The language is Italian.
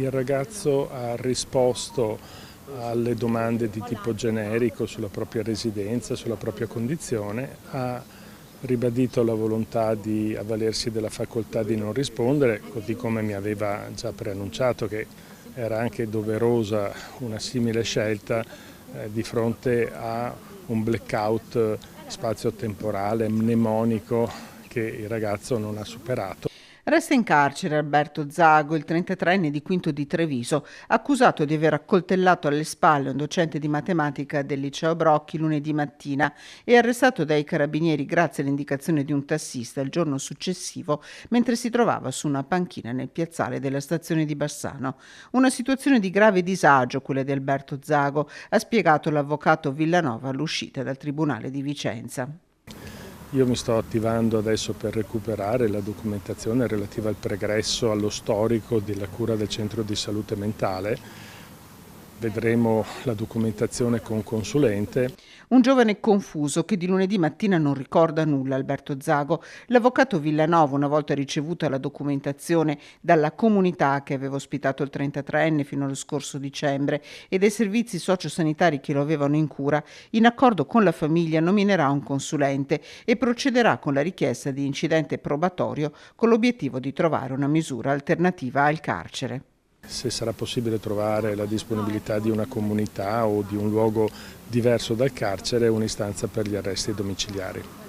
Il ragazzo ha risposto alle domande di tipo generico sulla propria residenza, sulla propria condizione, ha ribadito la volontà di avvalersi della facoltà di non rispondere, così come mi aveva già preannunciato che era anche doverosa una simile scelta di fronte a un blackout spazio-temporale mnemonico che il ragazzo non ha superato. Resta in carcere Alberto Zago, il 33enne di Quinto di Treviso, accusato di aver accoltellato alle spalle un docente di matematica del liceo Brocchi lunedì mattina e arrestato dai carabinieri grazie all'indicazione di un tassista il giorno successivo mentre si trovava su una panchina nel piazzale della stazione di Bassano. Una situazione di grave disagio, quella di Alberto Zago, ha spiegato l'avvocato Villanova all'uscita dal Tribunale di Vicenza. Io mi sto attivando adesso per recuperare la documentazione relativa al pregresso, allo storico della cura del centro di salute mentale. Vedremo la documentazione con consulente. Un giovane confuso che di lunedì mattina non ricorda nulla, Alberto Zago. L'avvocato Villanova, una volta ricevuta la documentazione dalla comunità che aveva ospitato il 33enne fino allo scorso dicembre e dai servizi sociosanitari che lo avevano in cura, in accordo con la famiglia nominerà un consulente e procederà con la richiesta di incidente probatorio con l'obiettivo di trovare una misura alternativa al carcere. Se sarà possibile trovare la disponibilità di una comunità o di un luogo diverso dal carcere, un'istanza per gli arresti domiciliari.